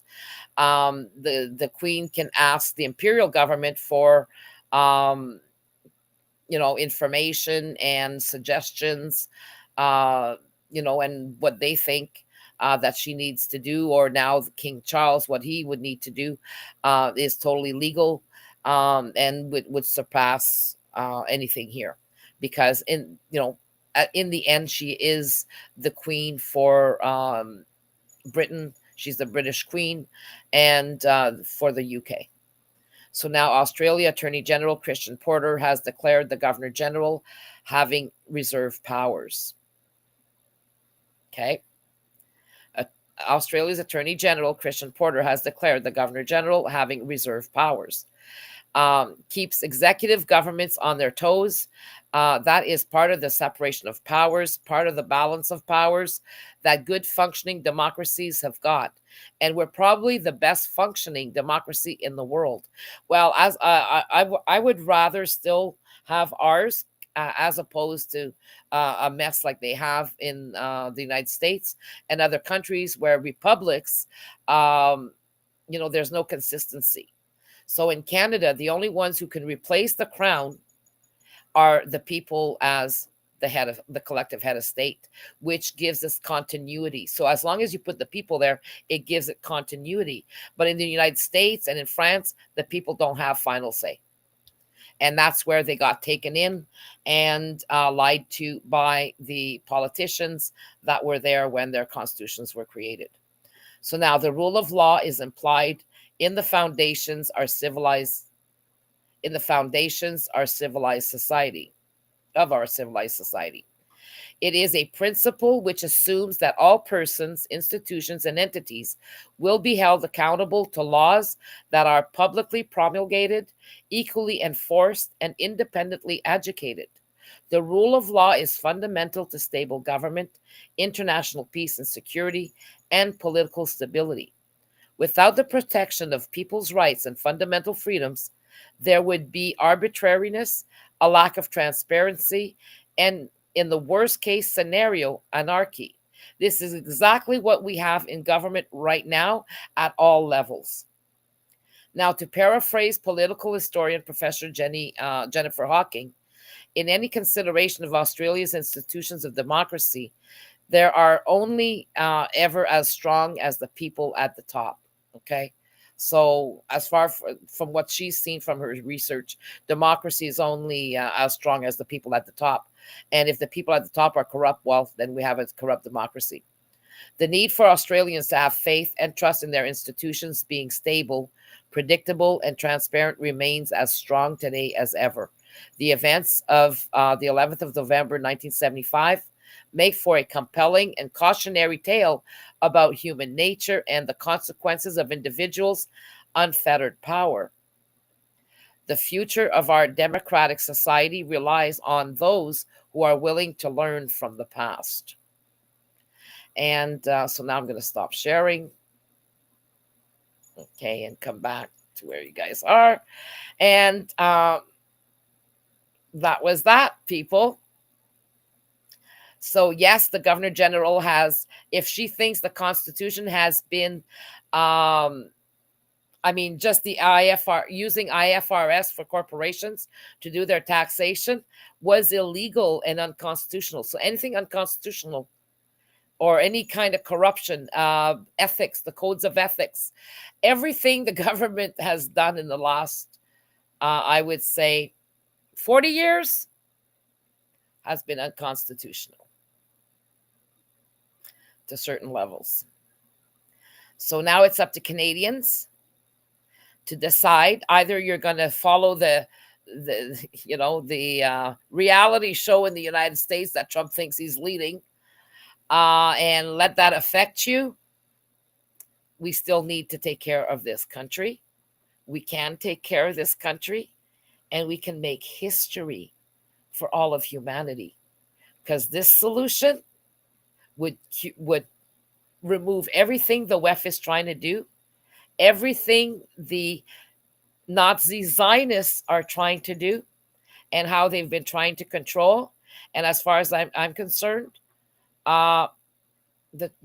the Queen can ask the imperial government for information and suggestions, and what they think that she needs to do, or now King Charles, what he would need to do, is totally legal, and would surpass anything here, because in the end, she is the queen for Britain. She's the British Queen, and for the UK. So now Australia Attorney General Christian Porter has declared the Governor General having reserve powers. Okay. Australia's Attorney General Christian Porter has declared the Governor General having reserve powers. Keeps executive governments on their toes. That is part of the separation of powers, part of the balance of powers that good functioning democracies have got. And we're probably the best functioning democracy in the world. Well, as I would rather still have ours as opposed to a mess like they have in the United States and other countries where republics, there's no consistency. So in Canada, the only ones who can replace the crown are the people as the collective head of state, which gives us continuity. So as long as you put the people there, it gives it continuity. But in the United States and in France, the people don't have final say. And that's where they got taken in and lied to by the politicians that were there when their constitutions were created. So now the rule of law is implied in the foundations are civilized society of our civilized society. It is a principle which assumes that all persons, institutions, and entities will be held accountable to laws that are publicly promulgated, equally enforced, and independently educated. The rule of law is fundamental to stable government, international peace and security, and political stability. Without the protection of people's rights and fundamental freedoms, there would be arbitrariness, a lack of transparency, and in the worst case scenario, anarchy. This is exactly what we have in government right now at all levels. Now, to paraphrase political historian Professor Jennifer Hawking, in any consideration of Australia's institutions of democracy, there are only ever as strong as the people at the top. Okay. So, as far from what she's seen from her research, democracy is only as strong as the people at the top. And if the people at the top are corrupt, well, then we have a corrupt democracy. The need for Australians to have faith and trust in their institutions being stable, predictable, and transparent remains as strong today as ever. The events of the 11th of November 1975 make for a compelling and cautionary tale about human nature and the consequences of individuals' unfettered power. The future of our democratic society relies on those who are willing to learn from the past. And so now I'm going to stop sharing. Okay, and come back to where you guys are. And that was that, people. So, yes, the Governor General has, if she thinks the Constitution has been, just the using IFRS for corporations to do their taxation was illegal and unconstitutional. So anything unconstitutional or any kind of corruption, ethics, the codes of ethics, everything the government has done in the last, I would say, 40 years has been unconstitutional to certain levels. So now it's up to Canadians to decide. Either you're going to follow the reality show in the United States that Trump thinks he's leading, and let that affect you. We still need to take care of this country. We can take care of this country, and we can make history for all of humanity, because this solution would remove everything the WEF is trying to do, everything the Nazi Zionists are trying to do, and how they've been trying to control. And as far as I'm concerned,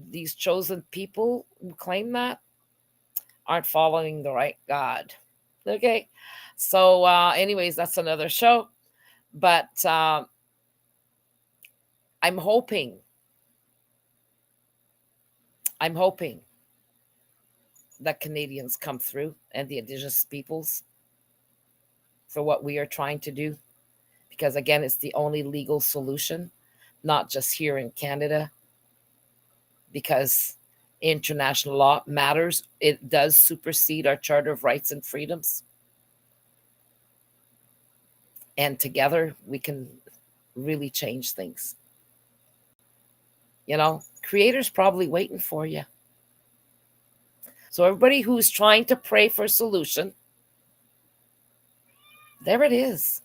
these chosen people who claim that aren't following the right God. Okay, so anyways, that's another show. But I'm hoping that Canadians come through, and the Indigenous peoples, for what we are trying to do. Because again, it's the only legal solution, not just here in Canada, because international law matters. It does supersede our Charter of Rights and Freedoms. And together we can really change things. Creator's probably waiting for you. So everybody who's trying to pray for a solution, there it is.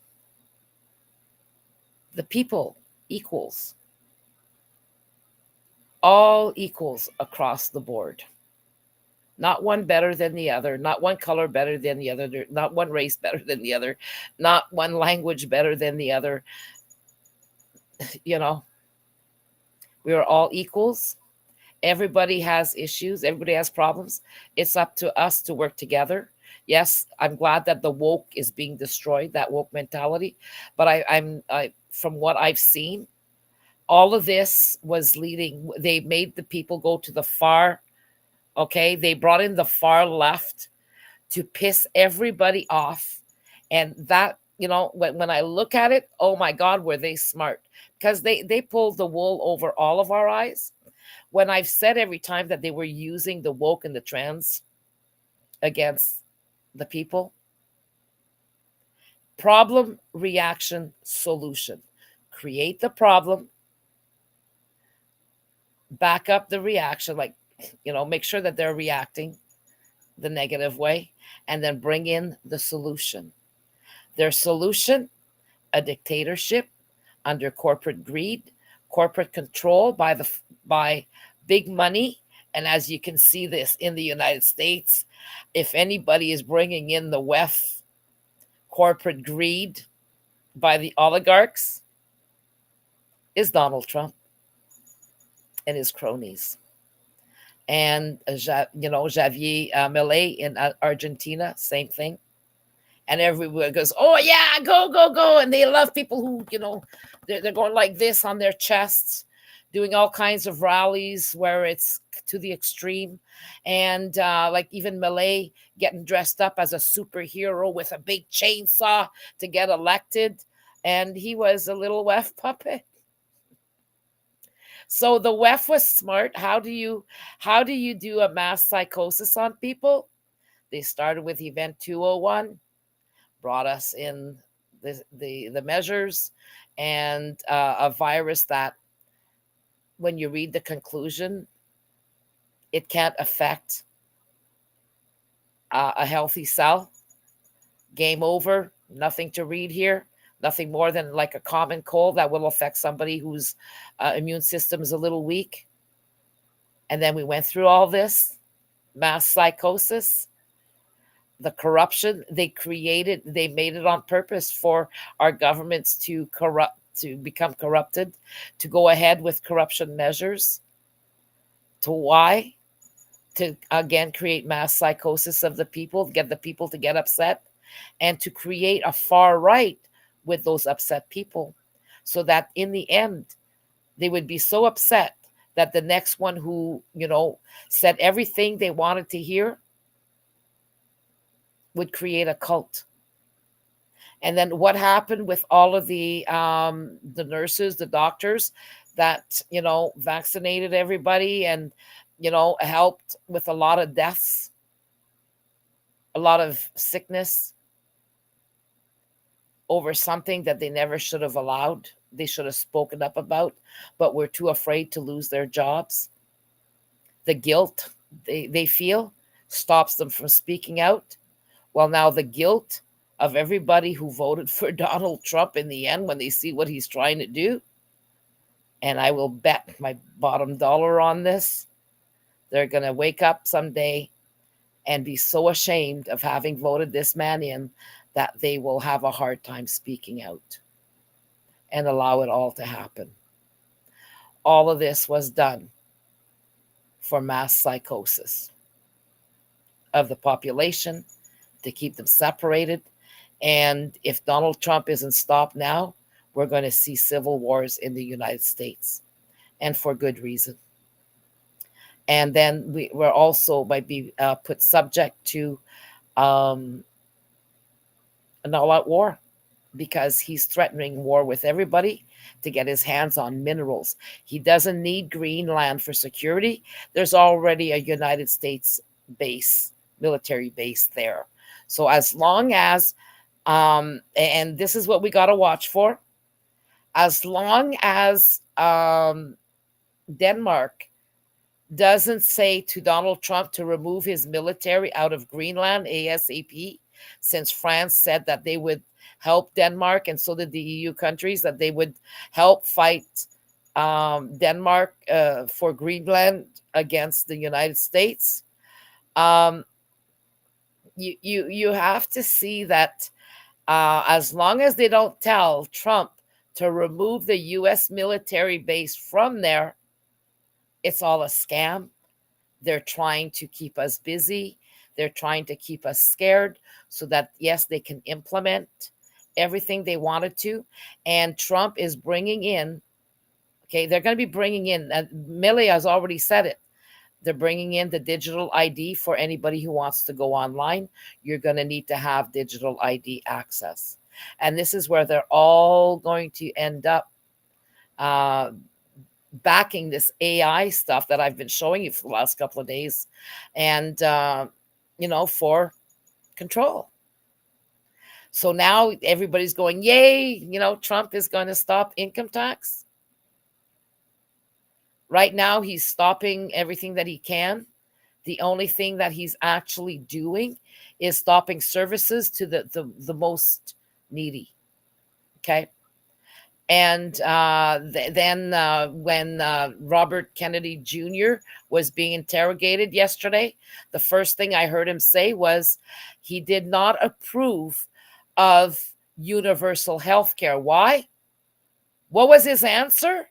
The people equals. All equals across the board. Not one better than the other, not one color better than the other, not one race better than the other, not one language better than the other. We are all equals. Everybody has issues. Everybody has problems. It's up to us to work together. Yes, I'm glad that the woke is being destroyed, that woke mentality. But I'm from what I've seen, all of this was leading. They made the people go to the far. Okay, they brought in the far left to piss everybody off, and that when I look at it, oh my God, were they smart? Because they pulled the wool over all of our eyes. When I've said every time that they were using the woke and the trans against the people. Problem, reaction, solution. Create the problem, back up the reaction, make sure that they're reacting the negative way, and then bring in the solution. Their solution, a dictatorship under corporate greed, corporate control by big money And as you can see this in the United States, if anybody is bringing in the WEF corporate greed by the oligarchs, is Donald Trump and his cronies. And, Javier Milei in Argentina, same thing. And everyone goes, oh, yeah, go, go, go. And they love people who, they're going like this on their chests, doing all kinds of rallies where it's to the extreme. And like even Milei getting dressed up as a superhero with a big chainsaw to get elected. And he was a little WEF puppet. So the WEF was smart. How do you do a mass psychosis on people? They started with Event 201, brought us in the measures, and a virus that, when you read the conclusion, it can't affect a healthy cell. Game over. Nothing to read here. Nothing more than like a common cold that will affect somebody whose immune system is a little weak. And then we went through all this mass psychosis, the corruption they made it on purpose for our governments to become corrupted, to go ahead with corruption measures. To why? To again create mass psychosis of the people, get the people to get upset, and to create a far right with those upset people, so that in the end they would be so upset that the next one who said everything they wanted to hear would create a cult. And then what happened with all of the nurses, the doctors that vaccinated everybody and helped with a lot of deaths, a lot of sickness, over something that they never should have allowed. They should have spoken up about, but were too afraid to lose their jobs. The guilt they feel stops them from speaking out. Well, now the guilt of everybody who voted for Donald Trump in the end, when they see what he's trying to do, and I will bet my bottom dollar on this, they're going to wake up someday and be so ashamed of having voted this man in that they will have a hard time speaking out and allow it all to happen. All of this was done for mass psychosis of the population, to keep them separated. And if Donald Trump isn't stopped now, we're going to see civil wars in the United States, and for good reason. And then we're also might be put subject to an all-out war, because he's threatening war with everybody to get his hands on minerals. He doesn't need Greenland for security. There's already a United States base, military base there. So as long as, and this is what we got to watch for, as long as Denmark doesn't say to Donald Trump to remove his military out of Greenland ASAP, since France said that they would help Denmark, and so did the EU countries, that they would help fight Denmark for Greenland against the United States. You have to see that as long as they don't tell Trump to remove the U.S. military base from there, it's all a scam. They're trying to keep us busy. They're trying to keep us scared so that, yes, they can implement everything they wanted to. And Trump is bringing in, okay, they're going to be bringing in, Millie has already said it, they're bringing in the digital ID for anybody who wants to go online. You're going to need to have digital ID access. And this is where they're all going to end up backing this AI stuff that I've been showing you for the last couple of days, and for control. So now everybody's going, yay, Trump is going to stop income tax. Right now, he's stopping everything that he can. The only thing that he's actually doing is stopping services to the most needy. Okay. And then when Robert Kennedy Jr. was being interrogated yesterday, the first thing I heard him say was he did not approve of universal health care. Why? What was his answer?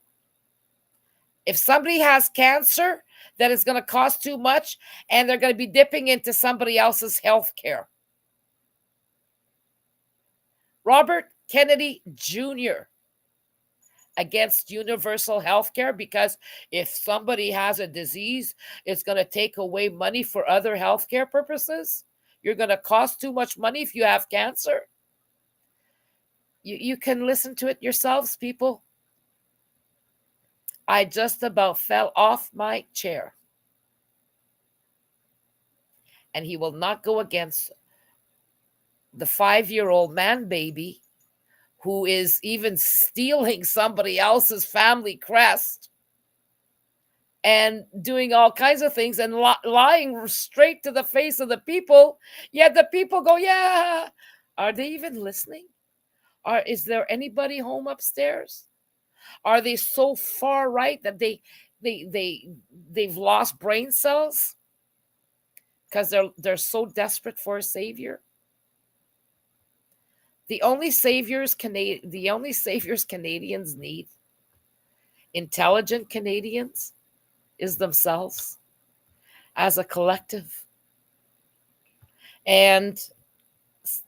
If somebody has cancer, that is going to cost too much, and they're going to be dipping into somebody else's health care. Robert Kennedy Jr. against universal health care because if somebody has a disease, it's going to take away money for other healthcare purposes. You're going to cost too much money if you have cancer. You can listen to it yourselves, people. I just about fell off my chair. And he will not go against the 5-year-old man baby who is even stealing somebody else's family crest and doing all kinds of things and lying straight to the face of the people. Yet the people go, yeah. Are they even listening? Is there anybody home upstairs? Are they so far right that they've lost brain cells because they're so desperate for a savior? The only saviors Canadians need, intelligent Canadians, is themselves as a collective. And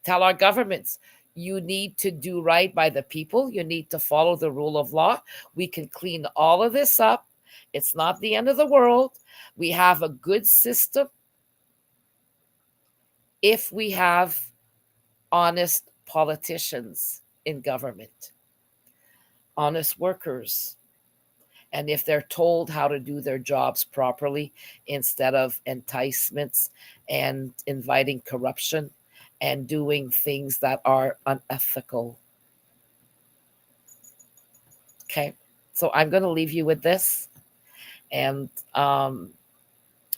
tell our governments, you need to do right by the people. You need to follow the rule of law. We can clean all of this up. It's not the end of the world. We have a good system if we have honest politicians in government, honest workers, and if they're told how to do their jobs properly instead of enticements and inviting corruption and doing things that are unethical. Okay, so I'm going to leave you with this, and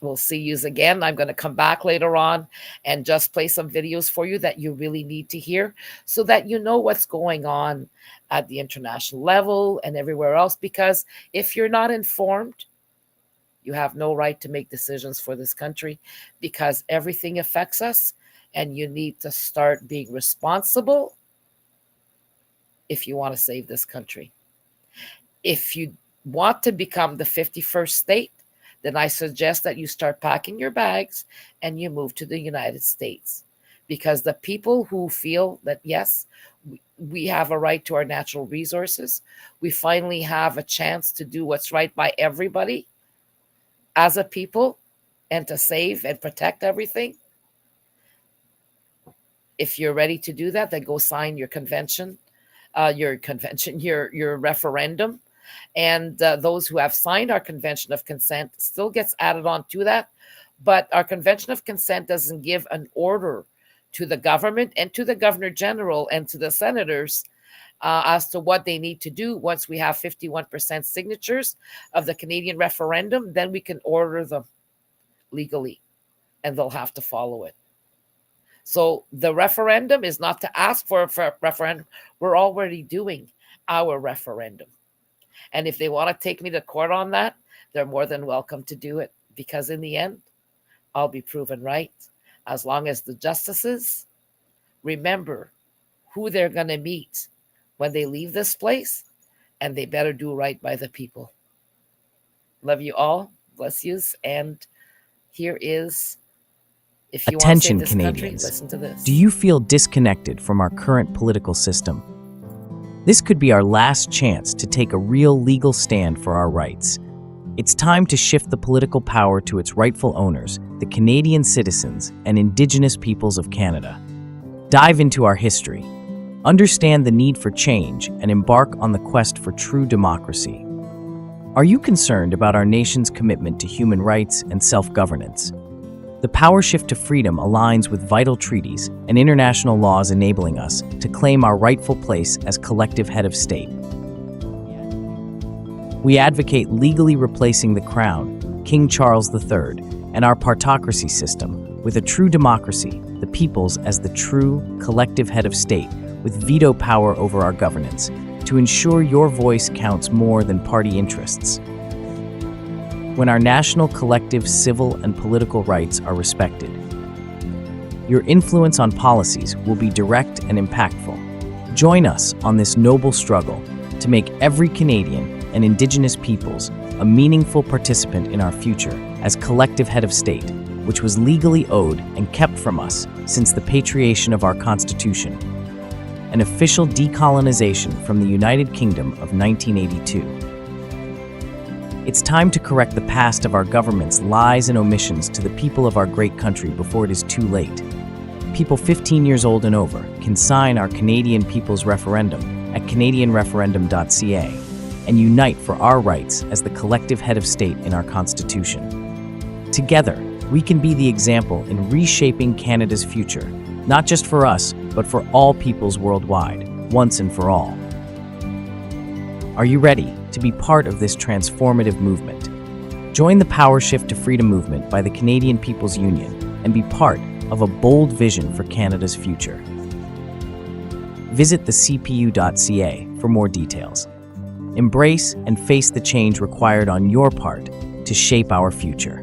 we'll see you again. I'm going to come back later on and just play some videos for you that you really need to hear so that you know what's going on at the international level and everywhere else. Because if you're not informed, you have no right to make decisions for this country because everything affects us and you need to start being responsible if you want to save this country. If you want to become the 51st state, then I suggest that you start packing your bags and you move to the United States. Because the people who feel that, yes, we have a right to our natural resources, we finally have a chance to do what's right by everybody as a people and to save and protect everything. If you're ready to do that, then go sign your your referendum. And those who have signed our Convention of Consent still gets added on to that. But our Convention of Consent doesn't give an order to the government and to the Governor General and to the senators as to what they need to do. Once we have 51% signatures of the Canadian referendum, then we can order them legally and they'll have to follow it. So the referendum is not to ask for a referendum. We're already doing our referendum. And if they want to take me to court on that, they're more than welcome to do it. Because in the end, I'll be proven right. As long as the justices remember who they're going to meet when they leave this place, and they better do right by the people. Love you all. Bless yous. And here is, if you want to save this country, listen to this. Do you feel disconnected from our current political system? This could be our last chance to take a real legal stand for our rights. It's time to shift the political power to its rightful owners, the Canadian citizens and Indigenous peoples of Canada. Dive into our history, understand the need for change, and embark on the quest for true democracy. Are you concerned about our nation's commitment to human rights and self-governance? The power shift to freedom aligns with vital treaties and international laws enabling us to claim our rightful place as collective head of state. We advocate legally replacing the Crown, King Charles III, and our partocracy system with a true democracy, the peoples as the true collective head of state with veto power over our governance. to ensure your voice counts more than party interests. When our national collective civil and political rights are respected, your influence on policies will be direct and impactful. Join us on this noble struggle to make every Canadian and Indigenous peoples a meaningful participant in our future as collective head of state, which was legally owed and kept from us since the patriation of our Constitution, an official decolonization from the United Kingdom of 1982. It's time to correct the past of our government's lies and omissions to the people of our great country before it is too late. People 15 years old and over can sign our Canadian People's Referendum at canadianreferendum.ca and unite for our rights as the collective head of state in our Constitution. Together, we can be the example in reshaping Canada's future, not just for us, but for all peoples worldwide, once and for all. Are you ready to be part of this transformative movement? Join the Power Shift to Freedom movement by the Canadian People's Union and be part of a bold vision for Canada's future. Visit thecpu.ca for more details. Embrace and face the change required on your part to shape our future.